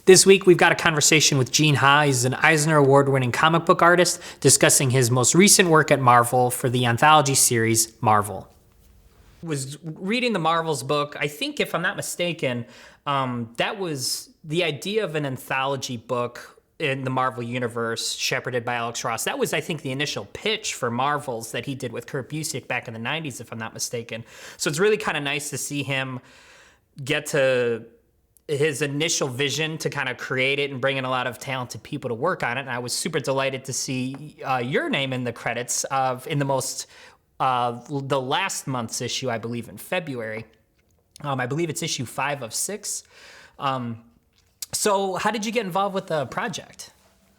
This week, we've got a conversation with Gene Ha. He's an Eisner Award-winning comic book artist discussing his most recent work at Marvel for the anthology series Marvel. Was reading the Marvels book. I think, if I'm not mistaken, that was the idea of an anthology book in the Marvel universe, shepherded by Alex Ross. That was, I think, the initial pitch for Marvels that he did with Kurt Busiek back in the 90s, if I'm not mistaken. So it's really kind of nice to see him get to his initial vision to kind of create it and bring in a lot of talented people to work on it. And I was super delighted to see your name in the credits in the last month's issue, I believe in February. I believe it's issue 5 of 6. So how did you get involved with the project?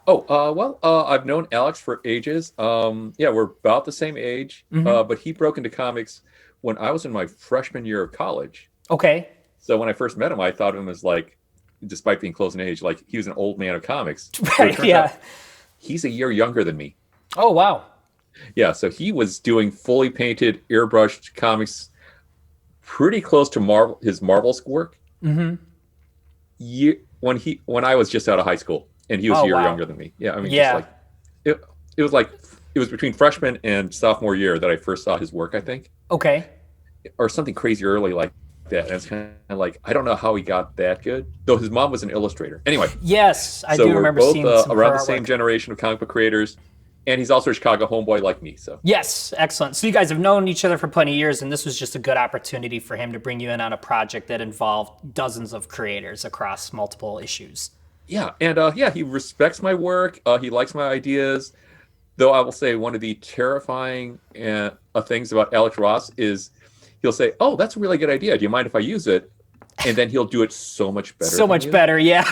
I've known Alex for ages. We're about the same age, but he broke into comics when I was in my freshman year of college. Okay. So when I first met him, I thought of him as, like, despite being close in age, like he was an old man of comics. Right, yeah. He's a year younger than me. Oh, wow. Yeah, so he was doing fully painted, airbrushed comics pretty close to his Marvel work. Mm-hmm. When I was just out of high school, and he was a year younger than me. Yeah, I mean, just like it was between freshman and sophomore year that I first saw his work, I think. Okay. Or something crazy early like that. And it's kind of like, I don't know how he got that good, though his mom was an illustrator. Anyway. Yes, I do remember seeing some both around the same generation of comic book creators, and he's also a Chicago homeboy like me. So yes, excellent. So you guys have known each other for plenty of years, and this was just a good opportunity for him to bring you in on a project that involved dozens of creators across multiple issues. Yeah, and he respects my work. He likes my ideas. Though I will say one of the terrifying things about Alex Ross is he'll say, "Oh, that's a really good idea. Do you mind if I use it?" And then he'll do it so much better. So much better, yeah.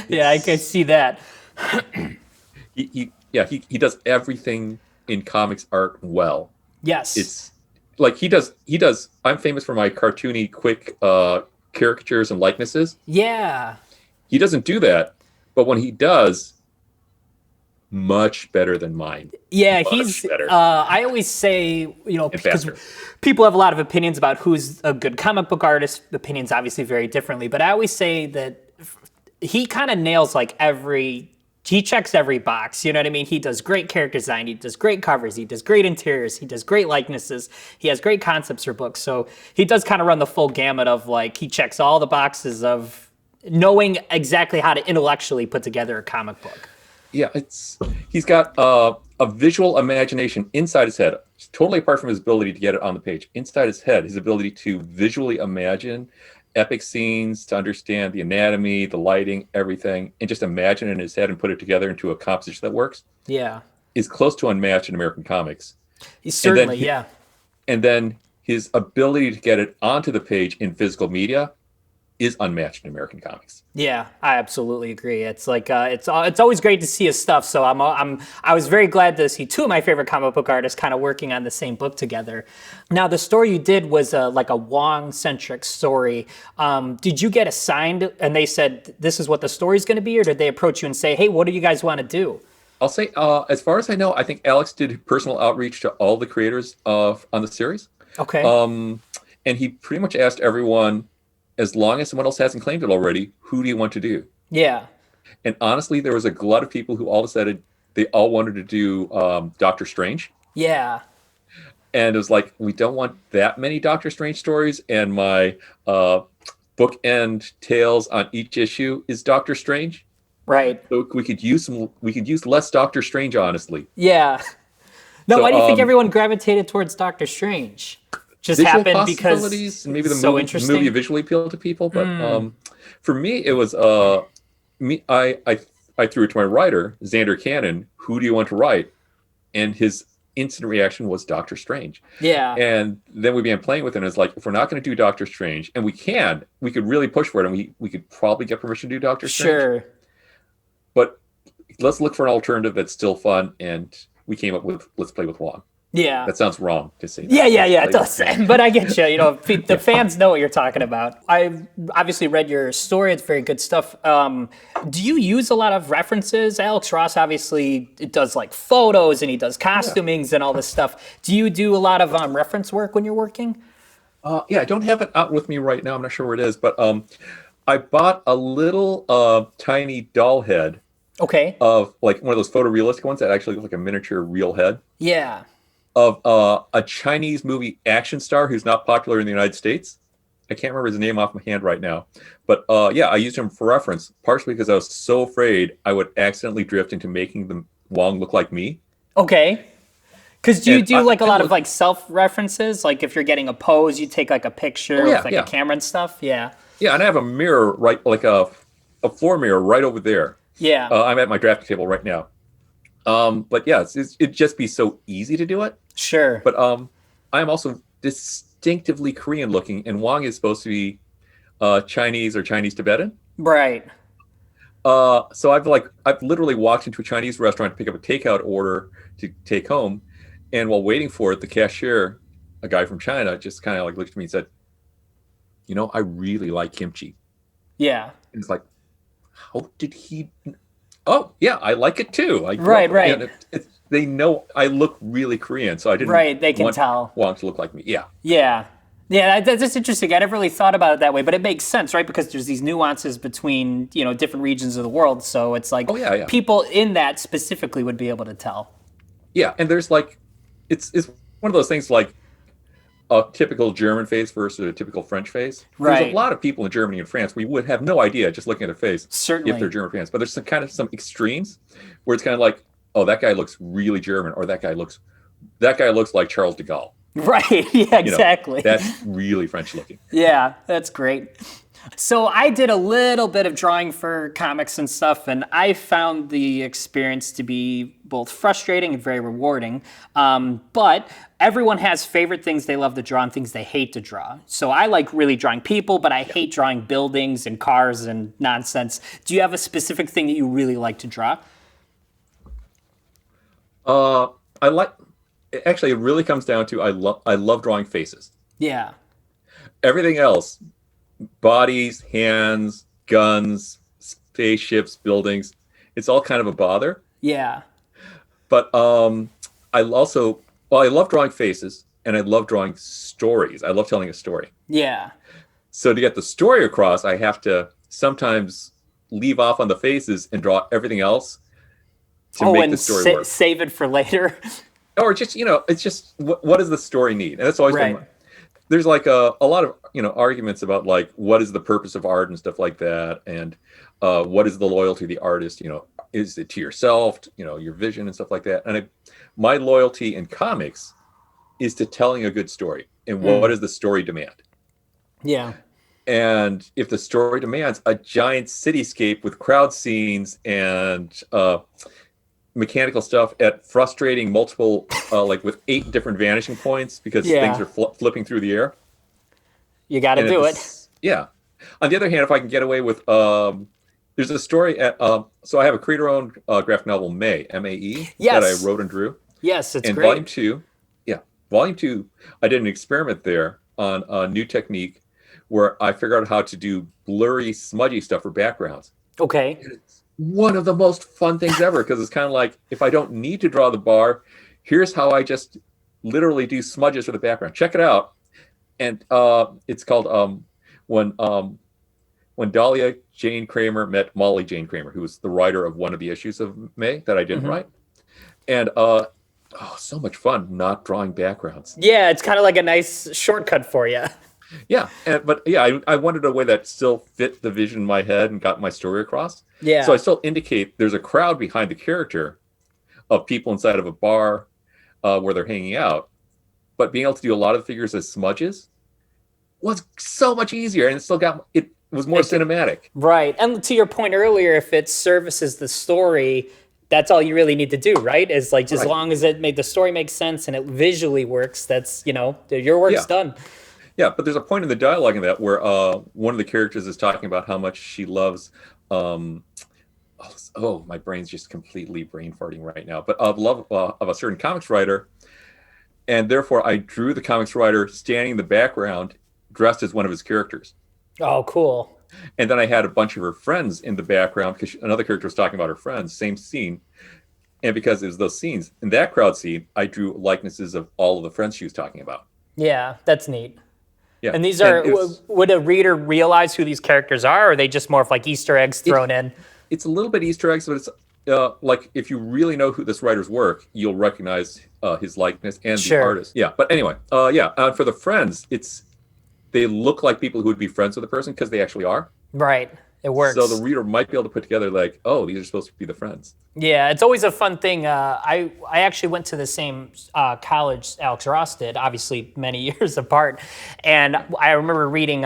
Yeah, I can see that. He does everything in comics art well. Yes. It's like he does. I'm famous for my cartoony, quick caricatures and likenesses. Yeah. He doesn't do that, but when he does, much better than mine. Yeah, he's better. I always say, because people have a lot of opinions about who's a good comic book artist. Opinions obviously vary differently, but I always say that he kind of nails he checks every box, you know what I mean? He does great character design, he does great covers, he does great interiors, he does great likenesses, he has great concepts for books. So he does kind of run the full gamut of, like, he checks all the boxes of knowing exactly how to intellectually put together a comic book. Yeah, he's got a visual imagination inside his head, totally apart from his ability to get it on the page. Inside his head, his ability to visually imagine epic scenes, to understand the anatomy, the lighting, everything, and just imagine it in his head and put it together into a composition that works. Yeah, is close to unmatched in American comics. Yeah. And then his ability to get it onto the page in physical media is unmatched in American comics. Yeah, I absolutely agree. It's like it's always great to see his stuff. So I was very glad to see two of my favorite comic book artists kind of working on the same book together. Now, the story you did was like a Wong-centric story. Did you get assigned and they said this is what the story's going to be, or did they approach you and say, hey, what do you guys want to do? I'll say, as far as I know, I think Alex did personal outreach to all the creators on the series. Okay. And he pretty much asked everyone, as long as someone else hasn't claimed it already, who do you want to do? Yeah. And honestly, there was a glut of people who all decided they all wanted to do Doctor Strange. Yeah. And it was like, we don't want that many Doctor Strange stories. And my bookend tales on each issue is Doctor Strange. Right. So we could use less Doctor Strange, honestly. Yeah. No, why do you think everyone gravitated towards Doctor Strange? Just visual happened because and maybe the so movie visually appealed to people, but for me it was I threw it to my writer Xander Cannon, who do you want to write? And his instant reaction was Doctor Strange. Yeah. And then we began playing with it, and it's like, if we're not going to do Doctor Strange, and we could really push for it, and we could probably get permission to do Doctor Strange. Sure. But let's look for an alternative that's still fun, and we came up with Let's Play with Wong. Yeah. That sounds wrong to say. Yeah, it does. But I get you. The fans know what you're talking about. I obviously read your story. It's very good stuff. Do you use a lot of references? Alex Ross obviously does like photos and he does costumings and all this stuff. Do you do a lot of reference work when you're working? I don't have it out with me right now. I'm not sure where it is, but I bought a little tiny doll head Okay. of like one of those photorealistic ones that actually look like a miniature real head Yeah. of a Chinese movie action star who's not popular in the United States. I can't remember his name off my hand right now, but yeah, I used him for reference, partially because I was so afraid I would accidentally drift into making the Wong look like me. Okay. Because do you And do like a I lot of look, like self references? Like if you're getting a pose, you take like a oh picture with yeah, like a yeah, camera and stuff? Yeah. yeah, and I have a mirror right, like a floor mirror right over there. Yeah. I'm at my drafting table right now. But yeah, it'd just be so easy to do it. Sure. But I'm also distinctively Korean looking, and Wong is supposed to be Chinese or Chinese Tibetan. Right. So I've literally walked into a Chinese restaurant to pick up a takeout order to take home, and while waiting for it, the cashier, a guy from China, just kind of like looked at me and said, "You know, I really like kimchi." Yeah. And it's like, how did he? Oh yeah, I like it too. I grew Right, up, right. and they know I look really Korean, so I didn't Right. They can want tell. Wong to look like me. Yeah, Yeah. Yeah, that's interesting. I never really thought about it that way, but it makes sense, right? Because there's these nuances between, different regions of the world. So it's like oh yeah, yeah, people in that specifically would be able to tell. yeah. And there's like, it's one of those things like a typical German face versus a typical French face. There's a Right. lot of people in Germany and France we would have no idea just looking at their face if they're Certainly. German fans. But there's some extremes where it's kind of like, oh, that guy looks really German, or that guy looks like Charles de Gaulle. Right. Yeah, You know, exactly. that's really French looking. Yeah, that's great. So I did a little bit of drawing for comics and stuff, and I found the experience to be both frustrating and very rewarding. But everyone has favorite things they love to draw and things they hate to draw. So I like really drawing people, but I hate drawing buildings and cars and nonsense. Do you have a specific thing that you really like to draw? Uh, I like. Actually, it really comes down to I love drawing faces. Yeah. Everything else, bodies, hands, guns, spaceships, buildings, it's all kind of a bother. Yeah. But I also, well, I love drawing faces and I love drawing stories. I love telling a story. Yeah. So to get the story across, I have to sometimes leave off on the faces and draw everything else to Oh, make and the story work. save it for later. Or just, it's just what does the story need? And that's always been Right. there's like a lot of arguments about like what is the purpose of art and stuff like that, and what is the loyalty of the artist, is it to yourself, your vision and stuff like that. And my loyalty in comics is to telling a good story, and what does the story demand? Yeah. And if the story demands a giant cityscape with crowd scenes and mechanical stuff at frustrating multiple like with 8 different vanishing points because Yeah. things are flipping through the air. You got to And do it. yeah. On the other hand, if I can get away with, there's a story at, so I have a creator-owned graphic novel, May, M-A-E, that I Yes. wrote and drew. Yes, it's And great. volume two, I did an experiment there on a new technique where I figured out how to do blurry, smudgy stuff for backgrounds. Okay. It's one of the most fun things ever because it's kind of like, if I don't need to draw the bar, here's how I just literally do smudges for the background. Check it out. And it's called when Dahlia Jane Kramer met Molly Jane Kramer, who was the writer of one of the issues of May that I didn't write. And so much fun not drawing backgrounds. Yeah, it's kind of like a nice shortcut for you. Yeah, but yeah, I wanted a way that still fit the vision in my head and got my story across. Yeah. So I still indicate there's a crowd behind the character of people inside of a bar where they're hanging out. But being able to do a lot of figures as smudges was so much easier, and it was more cinematic. Right. And to your point earlier, if it services the story, that's all you really need to do, right? Is like, as Right. long as the story makes sense and it visually works, that's, your work's Yeah. done. Yeah, but there's a point in the dialogue in that where one of the characters is talking about how much she loves. My brain's just completely brain farting right now. But love of a certain comics writer, and therefore I drew the comics writer standing in the background, dressed as one of his characters. Oh, cool. And then I had a bunch of her friends in the background because another character was talking about her friends, same scene. And because it was those scenes, in that crowd scene, I drew likenesses of all of the friends she was talking about. Yeah, that's neat. Yeah, And these and are, would a reader realize who these characters are, or are they just more of like Easter eggs thrown in? it's a little bit Easter eggs, but it's like if you really know who this writer's work, you'll recognize his likeness and the Sure. artist. Yeah, but anyway, for the friends, they look like people who would be friends with the person because they actually are. Right. It So the works. reader might be able to put together like, oh, these are supposed to be the friends. Yeah, it's always a fun thing. I actually went to the same college Alex Ross did, obviously many years apart, and I remember reading.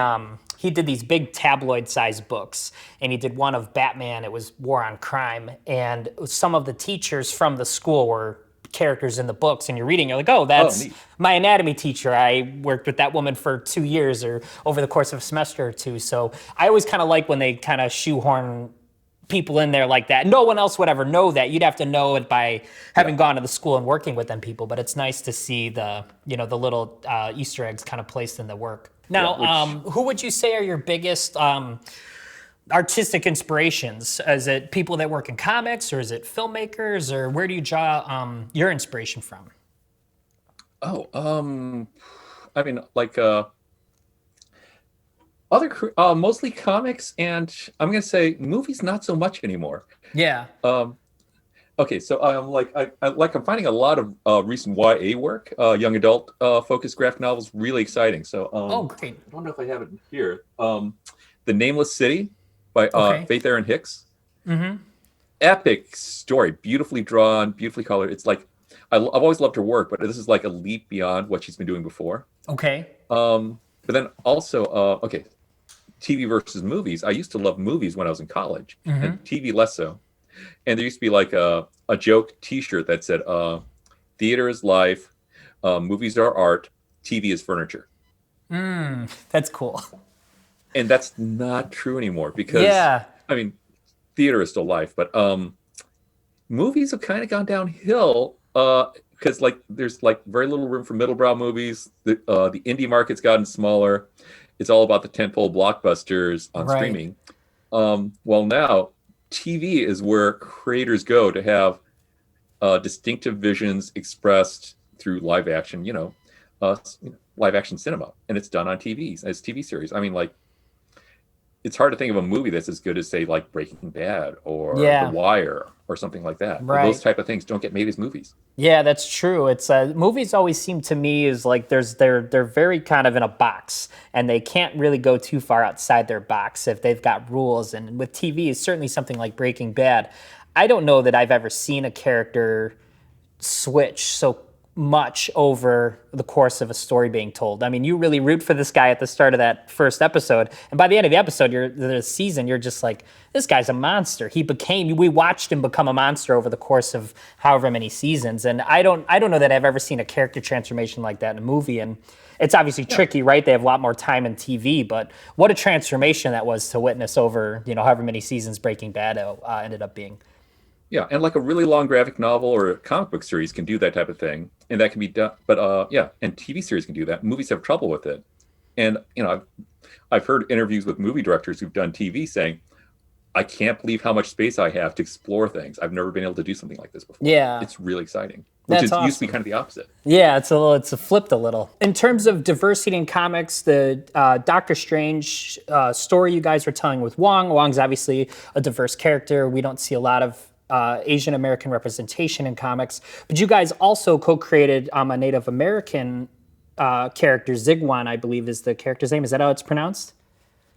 He did these big tabloid-sized books, and he did one of Batman. It was War on Crime, and some of the teachers from the school were characters in the books, and you're reading, you're like, oh, Oh, that's neat. my anatomy teacher. I worked with that woman for 2 years or over the course of a semester or two. So I always kind of like when they kind of shoehorn people in there like that. No one else would ever know that. You'd have to know it by having gone to the school and working with them people. But it's nice to see the the little Easter eggs kind of placed in the work. Now, who would you say are your biggest artistic inspirations? Is it people that work in comics, or is it filmmakers, or where do you draw your inspiration from? Oh, I mean, like mostly comics, and I'm gonna say movies not so much anymore. Yeah. Okay, so I'm finding a lot of recent YA work, young adult focused graphic novels, really exciting. So Oh, great. I don't know if I have it here. The Nameless City by Okay. Faith Erin Hicks. Epic story, beautifully drawn, beautifully colored. It's like I've always loved her work, but this is like a leap beyond what she's been doing before. Okay. But then also, okay, TV versus movies. I used to love movies when I was in college, and TV less so. And there used to be like a joke T-shirt that said, "Theater is life, movies are art, TV is furniture." That's cool. And that's not true anymore because, Yeah. I mean, theater is still life, but movies have kind of gone downhill because like there's like very little room for middlebrow movies. The indie market's gotten smaller. It's all about the tentpole blockbusters on Right. streaming. Well, now TV is where creators go to have distinctive visions expressed through live action, live action cinema, and it's done on TVs as TV series. I mean, like, it's hard to think of a movie that's as good as, say, like Breaking Bad or Yeah. The Wire or something like that. Right. Those type of things don't get made as movies. Yeah, that's true. It's movies always seem to me is like they're very kind of in a box, and they can't really go too far outside their box if they've got rules. And with TV, is certainly something like Breaking Bad. I don't know that I've ever seen a character switch so much over the course of a story being told. I mean, you really root for this guy at the start of that first episode, and by the end of the episode, the season, you're just like, this guy's a monster. We watched him become a monster over the course of however many seasons, and I don't know that I've ever seen a character transformation like that in a movie. And it's obviously tricky, right? They have a lot more time in TV, but what a transformation that was to witness over however many seasons Breaking Bad ended up being. Yeah, and like a really long graphic novel or a comic book series can do that type of thing, and that can be done. But and TV series can do that. Movies have trouble with it, and I've heard interviews with movie directors who've done TV saying, "I can't believe how much space I have to explore things. I've never been able to do something like this before." Yeah. It's really exciting, That's used to be awesome. kind of the opposite. Yeah, it's flipped a little. In terms of diversity in comics, the Doctor Strange story you guys were telling with Wong. Wong's obviously a diverse character. We don't see a lot of Asian American representation in comics, but you guys also co-created a Native American character. Zigwan, I believe, is the character's name. Is that how it's pronounced?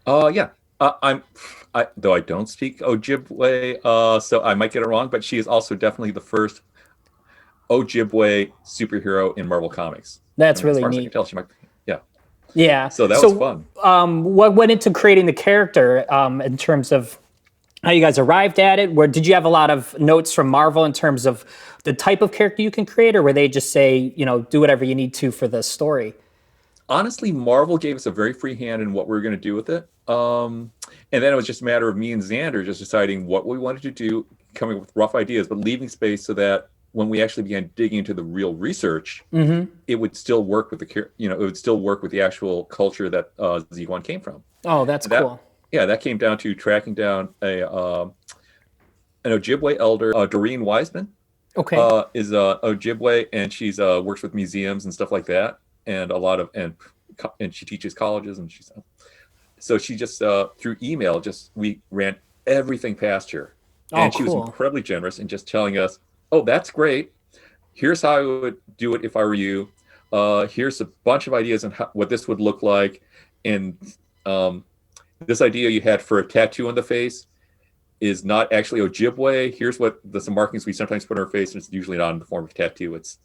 Yeah. Though I don't speak Ojibwe, so I might get it wrong, but she is also definitely the first Ojibwe superhero in Marvel Comics. That's I mean, as really far as I neat. can tell, she might. Yeah. Yeah. So that was fun. What went into creating the character in terms of how you guys arrived at it? Where did you have a lot of notes from Marvel in terms of the type of character you can create, or were they just say, do whatever you need to for the story? Honestly, Marvel gave us a very free hand in what we were going to do with it. And then it was just a matter of me and Xander just deciding what we wanted to do, coming up with rough ideas, but leaving space so that when we actually began digging into the real research, it would still work with it would still work with the actual culture that Ziguan came from. Oh, that's cool. Yeah, that came down to tracking down an Ojibwe elder, Doreen Wiseman. Okay. Is Ojibwe, and she's works with museums and stuff like that, and and she teaches colleges, and so she just through email, just we ran everything past her, Oh, and she was cool. incredibly generous in just telling us, "Oh, that's great. Here's how I would do it if I were you. Here's a bunch of ideas on what this would look like, and um, this idea you had for a tattoo on the face is not actually Ojibwe. Here's what some markings we sometimes put on our face, and it's usually not in the form of tattoo. It's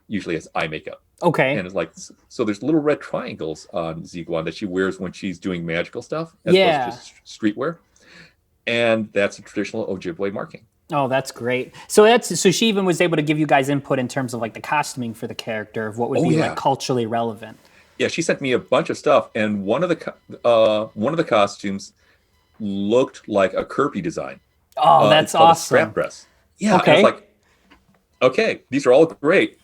usually as eye makeup." Okay. And it's like, so there's little red triangles on Ziguan that she wears when she's doing magical stuff, as Yeah. opposed to just streetwear. And that's a traditional Ojibwe marking. Oh, that's great. So she even was able to give you guys input in terms of like the costuming for the character of what would be like culturally relevant. Yeah, she sent me a bunch of stuff, and one of the costumes looked like a Kirby design. Oh, that's it's called awesome. a strap dress. Yeah, Okay. and it's like, okay, these are all great,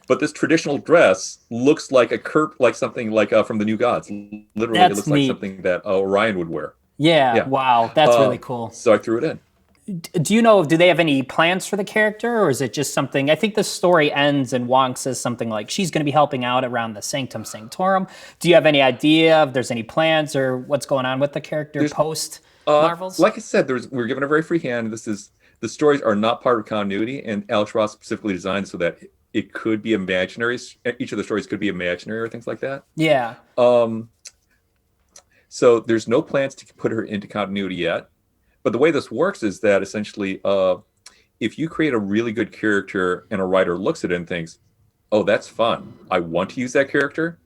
but this traditional dress looks like like something like from the New Gods. Literally, That's it looks neat. like something that Orion would wear. Yeah. Wow. That's really cool. So I threw it in. Do you know, do they have any plans for the character, or is it just something? I think the story ends and Wong says something like she's going to be helping out around the Sanctum Sanctorum. Do you have any idea if there's any plans or what's going on with the character post Marvels? Like I said, we're given a very free hand. The stories are not part of continuity, and Alex Ross specifically designed so that it could be imaginary. Each of the stories could be imaginary or things like that. Yeah. So there's no plans to put her into continuity yet. But the way this works is that essentially, if you create a really good character and a writer looks at it and thinks, "Oh, that's fun. I want to use that character,"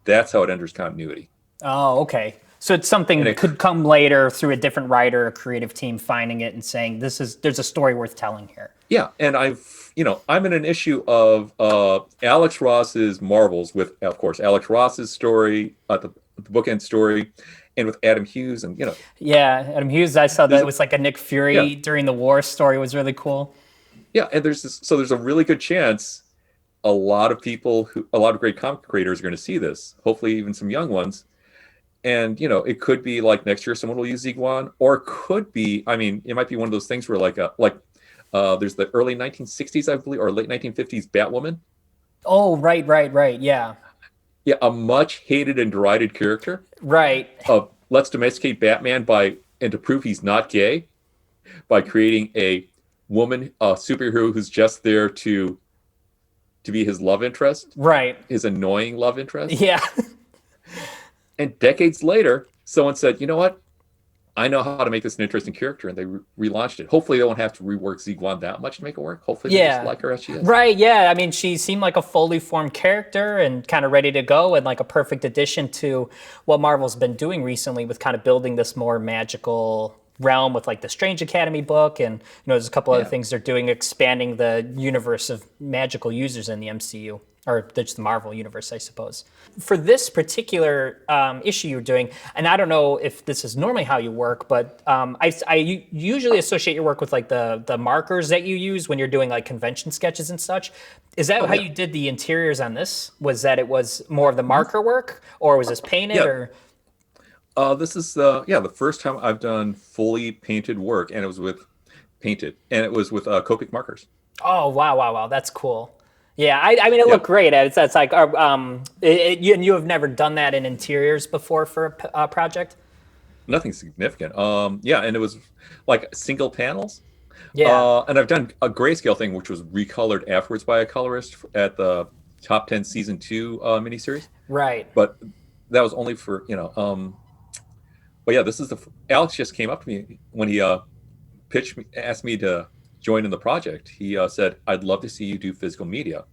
that's how it enters continuity. Oh, okay. So it's something that could come later through a different writer, a creative team finding it and saying, there's a story worth telling here. Yeah, and I'm in an issue of Alex Ross's Marvels with, of course, Alex Ross's story, the bookend story, and with Adam Hughes, and Yeah, Adam Hughes. I saw that it was like a Nick Fury during the war story. Was really cool. Yeah, and there's a really good chance a lot of great comic creators are going to see this. Hopefully, even some young ones. And it could be like next year someone will use Ziguan, or it could be. I mean, it might be one of those things where there's the early 1960s, I believe, or late 1950s Batwoman. Oh, right. Yeah. Yeah, a much hated and derided character. Right. Let's domesticate Batman and to prove he's not gay, by creating a woman, a superhero who's just there to be his love interest. Right. His annoying love interest. Yeah. And decades later, someone said, "You know what? I know how to make this an interesting character," and they relaunched it. Hopefully, they won't have to rework Ziguan that much to make it work. Hopefully, they just like her as she is. Right, yeah. I mean, she seemed like a fully formed character and kind of ready to go, and like a perfect addition to what Marvel's been doing recently with kind of building this more magical realm with like the Strange Academy book, and there's a couple other things they're doing, expanding the universe of magical users in the MCU. Or just the Marvel universe, I suppose. For this particular issue you're doing, and I don't know if this is normally how you work, but I usually associate your work with like the markers that you use when you're doing like convention sketches and such. Is that how you did the interiors on this? Was that it was more of the marker work, or was this painted? Or this is the first time I've done fully painted work, and it was with Copic markers. Oh wow, that's cool. Yeah, I mean, it looked great. It's like, you have never done that in interiors before for a project? Nothing significant. And it was like single panels. Yeah. And I've done a grayscale thing, which was recolored afterwards by a colorist at the Top 10 Season 2 miniseries. Right. But that was only for, but yeah, this is Alex just came up to me when he asked me to join in the project. He said, "I'd love to see you do physical media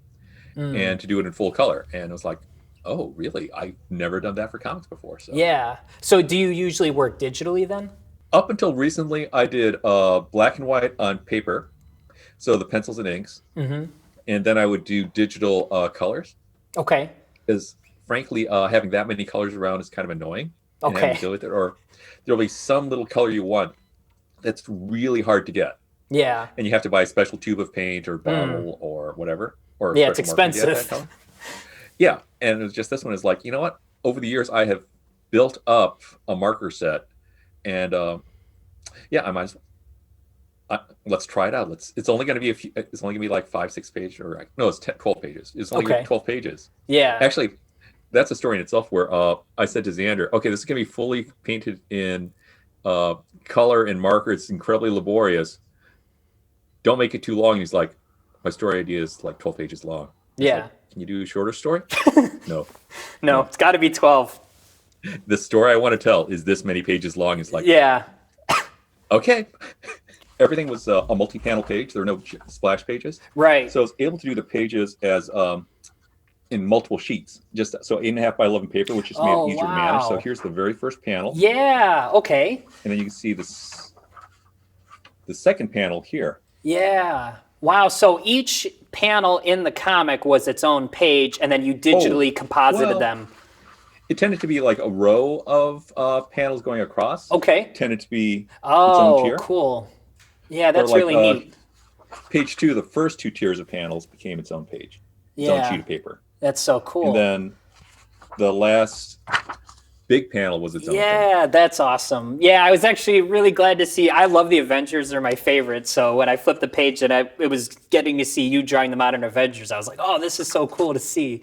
and to do it in full color." And I was like, "Oh, really? I've never done that for comics before." So yeah. So do you usually work digitally then? Up until recently, I did black and white on paper, so the pencils and inks, and then I would do digital colors. Okay. Because frankly, having that many colors around is kind of annoying. Okay. And having to deal with it, or there'll be some little color you want that's really hard to get. Yeah. And you have to buy a special tube of paint or bottle or whatever. Or it's expensive. Yeah. And it was just, this one is like, you know what? Over the years, I have built up a marker set, and I might as well. Let's try it out. It's only going to be it's only going to be like 5-6 pages, or no, it's 12 pages. It's only 12 pages. Yeah. Actually, that's a story in itself where I said to Xander, okay, this is going to be fully painted in color and marker. It's incredibly laborious. Don't make it too long. And he's like, my story idea is like 12 pages long. Yeah. Like, can you do a shorter story? No. No, it's got to be 12. The story I want to tell is this many pages long. It's like, Yeah. okay. Everything was a multi-panel page. There were no splash pages. Right. So I was able to do the pages as in multiple sheets, just so 8.5 by 11 paper, which just made it easier to manage. So here's the very first panel. Yeah. Okay. And then you can see this, the second panel here. Yeah. Wow. So each panel in the comic was its own page, and then you digitally composited them. It tended to be like a row of panels going across. Okay. It tended to be its own tier. Oh, cool. Yeah, that's like, really neat. Page 2, the first 2 tiers of panels became its own page, its own sheet of paper. That's so cool. And then the last big panel was its own thing. Yeah, that's awesome. Yeah, I was actually really glad to see. I love the Avengers; they're my favorite. So when I flipped the page and it was getting to see you drawing the Modern Avengers, I was like, "Oh, this is so cool to see."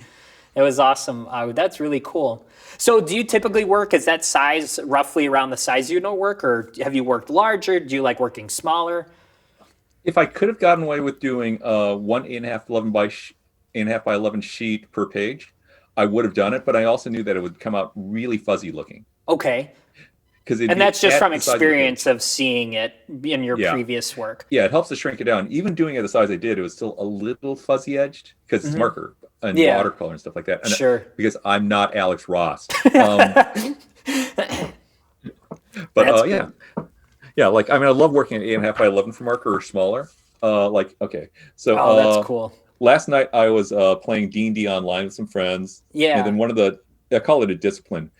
It was awesome. That's really cool. So do you typically work? Is that size roughly around the size you don't work, or have you worked larger? Do you like working smaller? If I could have gotten away with doing one 8.5 by 11 sheet per page, I would have done it. But I also knew that it would come out really fuzzy looking. Okay. And that's just from experience of seeing it in your previous work. Yeah, it helps to shrink it down. Even doing it the size I did, it was still a little fuzzy edged because it's marker and watercolor and stuff like that. And sure. Because I'm not Alex Ross. But yeah, like I love working at 8.5 by 11 for marker or smaller. Okay, so that's cool. Last night I was playing D&D online with some friends. Yeah, and then I call it a discipline.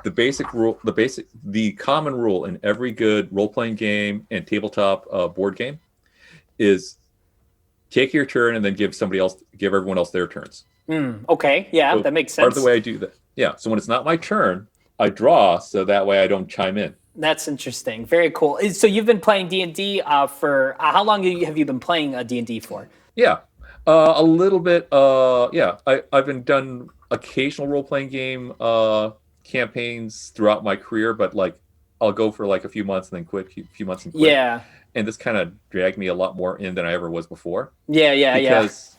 The common rule in every good role-playing game and tabletop board game is take your turn and then give everyone else their turns. Okay, yeah, so that makes sense. Part of the way I do that. Yeah, so when it's not my turn, I draw so that way I don't chime in. That's interesting. Very cool. So you've been playing D&D for how long have you been playing D&D for? Yeah, a little bit. I've been done occasional role-playing game campaigns throughout my career, but like I'll go for like a few months and then quit, a few months and quit. Yeah. And this kind of dragged me a lot more in than I ever was before. Yeah. Because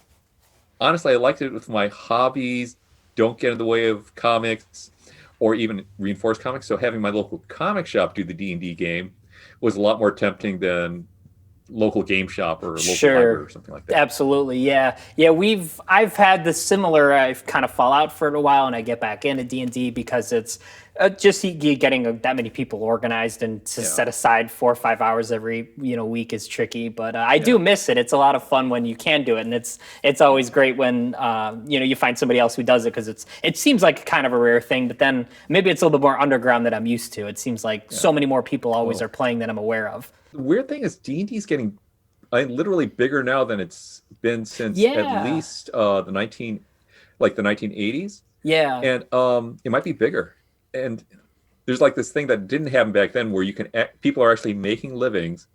honestly, I liked it with my hobbies, don't get in the way of comics or even reinforce comics. So having my local comic shop do the D&D game was a lot more tempting than local game shop or local library or something like that. Absolutely, yeah. I've had the similar. I've kind of fall out for a while, and I get back into D&D because it's just getting that many people organized and to set aside 4 or 5 hours every week is tricky. But I do miss it. It's a lot of fun when you can do it, and it's always great when you find somebody else who does it because it seems like kind of a rare thing. But then maybe it's a little bit more underground than I'm used to. It seems like so many more people always are playing than I'm aware of. The weird thing is D&D is getting literally bigger now than it's been since at least the 1980s. Yeah. And it might be bigger. And there's like this thing that didn't happen back then where people are actually making livings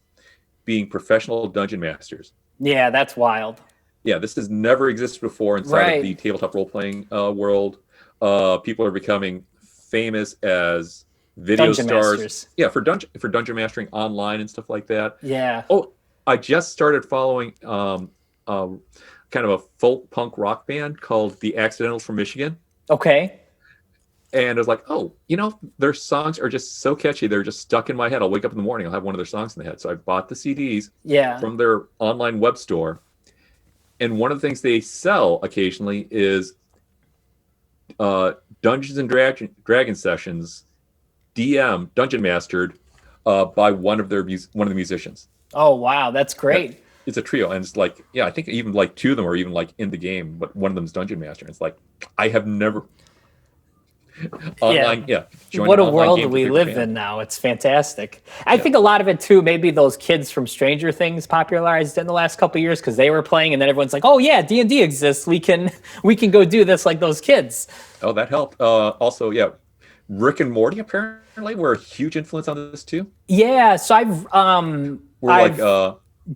being professional dungeon masters. Yeah, that's wild. Yeah, this has never existed before inside of the tabletop role-playing world. People are becoming famous as video dungeon stars. Masters. Yeah, for dungeon mastering online and stuff like that. Yeah. Oh, I just started following kind of a folk punk rock band called the Accidentals from Michigan. Okay. And I was like, their songs are just so catchy. They're just stuck in my head. I'll wake up in the morning, I'll have one of their songs in the head. So I bought the CDs from their online web store. And one of the things they sell occasionally is Dungeons and Dragon sessions, dungeon mastered by one of the musicians. Oh wow, that's great. It's a trio, and it's like, I think even like 2 of them are even like in the game, but one of them's dungeon master. And it's like, I have never online. What a world we live in now. It's fantastic. I think a lot of it too, maybe those kids from Stranger Things popularized it in the last couple of years because they were playing, and then everyone's like, oh yeah, D&D exists. We can go do this like those kids. Oh, that helped. Also, Rick and Morty apparently were a huge influence on this too. Yeah, so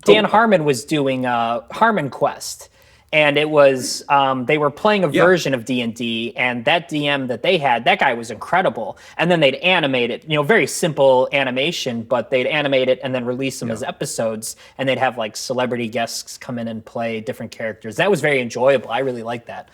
Dan Harmon was doing Harmon Quest, and it was they were playing a Yeah. version of D&D, and that DM that they had, that guy was incredible. And then they'd animate it, very simple animation, but they'd animate it and then release them as episodes, and they'd have like celebrity guests come in and play different characters. That was very enjoyable. I really liked that.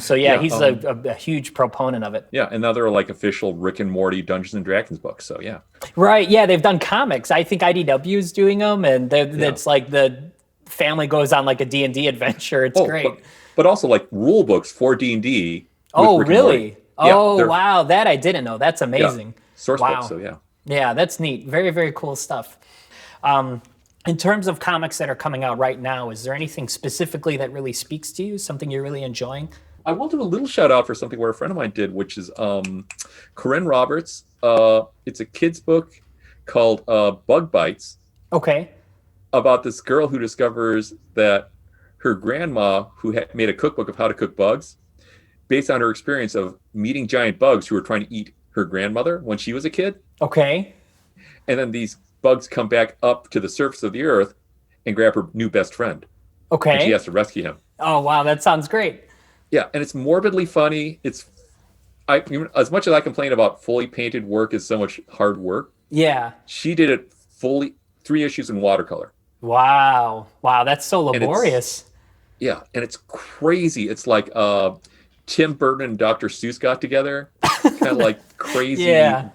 So he's a huge proponent of it. Yeah, and now there are like official Rick and Morty Dungeons and Dragons books. So yeah. Right. Yeah, they've done comics. I think IDW is doing them, and it's like the family goes on like a D&D adventure. It's great. But also like rule books for D&D. Oh, really? Oh, Yeah, wow. That I didn't know. That's amazing. Yeah. Source wow. books, so yeah. Yeah, that's neat. Very, very cool stuff. In terms of comics that are coming out right now, is there anything specifically that really speaks to you? Something you're really enjoying? I will do a little shout out for something where a friend of mine did, which is Corinne Roberts. It's a kid's book called Bug Bites. Okay. About this girl who discovers that her grandma, who made a cookbook of how to cook bugs, based on her experience of meeting giant bugs who were trying to eat her grandmother when she was a kid. Okay. And then these bugs come back up to the surface of the earth and grab her new best friend. Okay. And she has to rescue him. Oh, wow. That sounds great. Yeah, and it's morbidly funny. As much as I complain about fully painted work is so much hard work. Yeah. She did it fully, 3 issues in watercolor. Wow. Wow, that's so laborious. And it's crazy. It's like Tim Burton and Dr. Seuss got together. Kind of like crazy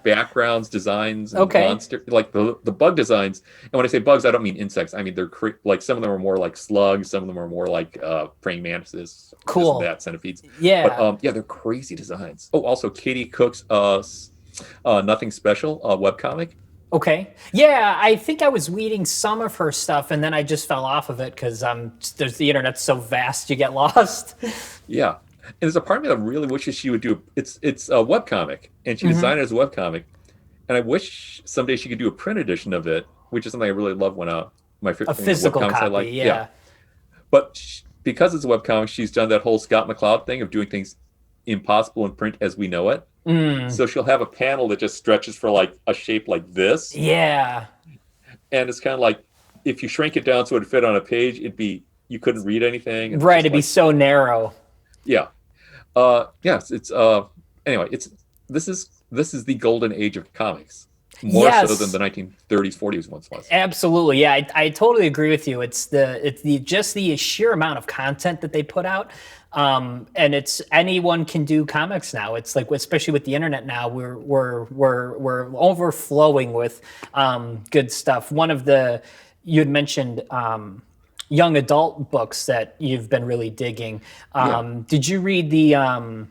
backgrounds, designs, and monster, like the bug designs. And when I say bugs, I don't mean insects. I mean they're like some of them are more like slugs, some of them are more like praying mantises, cool, that centipedes. Yeah, but they're crazy designs. Oh, also Katie Cook's Nothing Special webcomic. Okay. Yeah, I think I was reading some of her stuff, and then I just fell off of it because the internet's so vast, you get lost. Yeah. And there's a part of me that really wishes she would do it's a webcomic, and she designed it as a webcomic. And I wish someday she could do a print edition of it, which is something I really love when a physical copy, I like. Yeah. But because it's a webcomic, she's done that whole Scott McCloud thing of doing things impossible in print as we know it. So she'll have a panel that just stretches for like a shape like this. Yeah. And it's kind of like if you shrink it down so it'd fit on a page, you couldn't read anything. Right, it'd be so narrow. Yeah. Yes, it's anyway, this is the golden age of comics. More so than the 1930s, 40s once was. Absolutely. Yeah, I totally agree with you. It's the sheer amount of content that they put out. And it's anyone can do comics now. It's like, especially with the internet now, we're overflowing with good stuff. One of you had mentioned young adult books that you've been really digging. Did you read the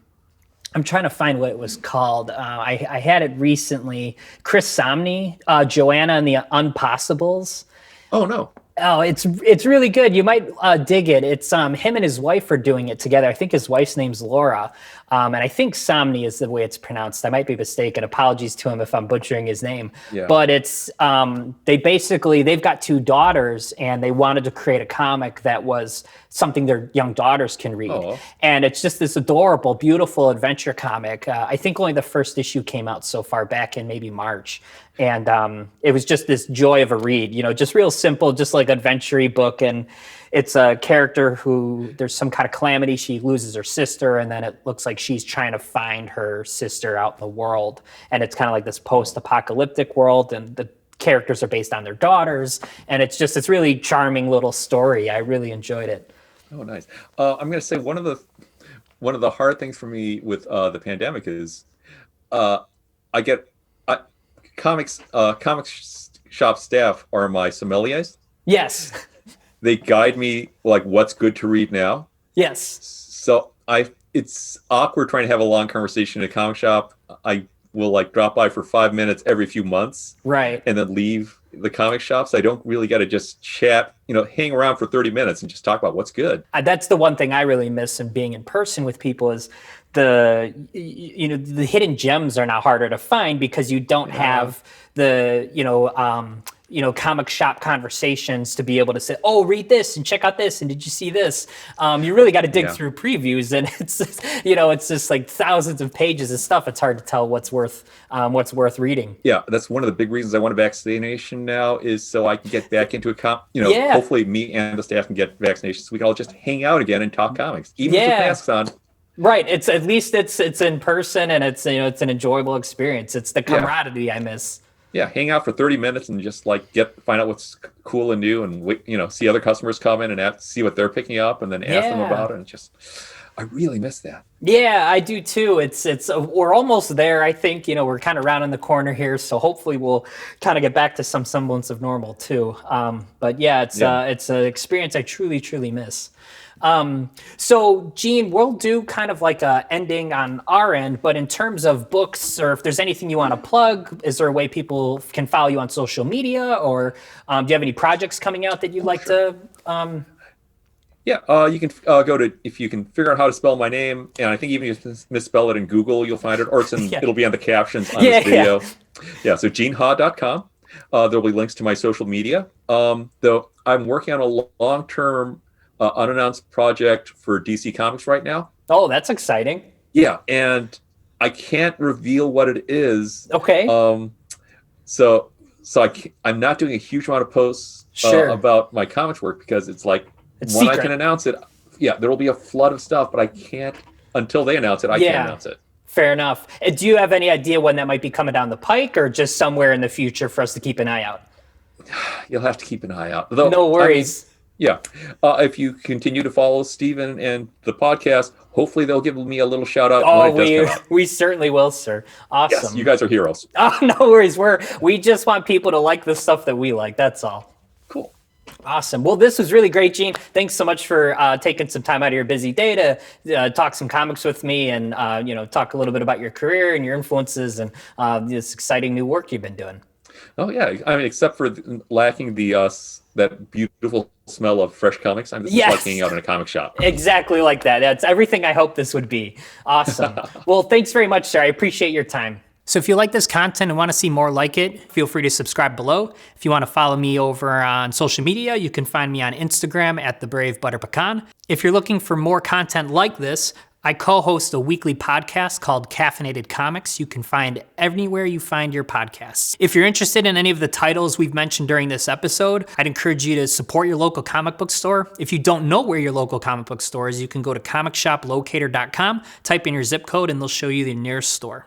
I'm trying to find what it was called. I had it recently. Chris Samnee, Joanna and the Unpossibles. Oh no. Oh, it's really good. You might dig it. It's him and his wife are doing it together. I think his wife's name's Laura, and I think Samnee is the way it's pronounced. I might be mistaken. Apologies to him if I'm butchering his name. Yeah. But it's they've got 2 daughters, and they wanted to create a comic that was something their young daughters can read. Oh. And it's just this adorable, beautiful adventure comic. I think only the first issue came out so far, back in maybe March. And it was just this joy of a read, just real simple, just like adventure-y book. And it's a character who there's some kind of calamity. She loses her sister, and then it looks like she's trying to find her sister out in the world. And it's kind of like this post-apocalyptic world, and the characters are based on their daughters. And it's really charming little story. I really enjoyed it. Oh, nice. I'm going to say one of the hard things for me with the pandemic is comics shop staff are my sommeliers. Yes. They guide me like what's good to read now. Yes. So it's awkward trying to have a long conversation in a comic shop. I will like drop by for 5 minutes every few months. Right. And then leave the comic shops. I don't really got to just chat, hang around for 30 minutes and just talk about what's good. That's the one thing I really miss in being in person with people is the hidden gems are now harder to find because you don't have the comic shop conversations to be able to say, oh, read this and check out this. And did you see this? You really got to dig through previews, and it's just like thousands of pages of stuff. It's hard to tell what's worth reading. Yeah, that's one of the big reasons I want a vaccination now, is so I can get back into hopefully me and the staff can get vaccinations so we can all just hang out again and talk comics, even with masks on. Right. It's at least it's in person, and it's an enjoyable experience. It's the camaraderie I miss. Yeah, hang out for 30 minutes and just like find out what's cool and new, and see other customers come in and see what they're picking up, and then ask them about it. And I really miss that. Yeah, I do too. It's we're almost there. I think we're kind of rounding the corner here, so hopefully we'll kind of get back to some semblance of normal too. But it's an experience I truly miss. So Gene, we'll do kind of like a ending on our end, but in terms of books, or if there's anything you want to plug, is there a way people can follow you on social media, or do you have any projects coming out that you'd like to? You can go to, if you can figure out how to spell my name, and I think even if you misspell it in Google, you'll find it, or it'll be on the captions on this video. So geneha.com. There'll be links to my social media. Though I'm working on a long-term unannounced project for DC Comics right now. Oh, that's exciting. Yeah, and I can't reveal what it is. Okay. So I'm not doing a huge amount of posts about my comics work, because it's like, when secret. I can announce it, there will be a flood of stuff, but I can't, until they announce it, I can't announce it. Fair enough. Do you have any idea when that might be coming down the pike, or just somewhere in the future for us to keep an eye out? You'll have to keep an eye out. Though, no worries. If you continue to follow Steven and the podcast, hopefully they'll give me a little shout out. We certainly will, sir. Awesome. Yes, you guys are heroes. Oh, no worries. We just want people to like the stuff that we like. That's all. Cool. Awesome. Well, this was really great, Gene. Thanks so much for taking some time out of your busy day to talk some comics with me, and talk a little bit about your career and your influences, and this exciting new work you've been doing. Oh yeah, I mean, except for lacking that beautiful smell of fresh comics, I'm just like hanging out in a comic shop. Exactly like that. That's everything I hope this would be. Awesome. Well, thanks very much, sir. I appreciate your time. So if you like this content and want to see more like it, feel free to subscribe below. If you want to follow me over on social media, you can find me on Instagram at @TheBraveButterPecan. If you're looking for more content like this, I co-host a weekly podcast called Caffeinated Comics. You can find anywhere you find your podcasts. If you're interested in any of the titles we've mentioned during this episode, I'd encourage you to support your local comic book store. If you don't know where your local comic book store is, you can go to comicshoplocator.com, type in your zip code, and they'll show you the nearest store.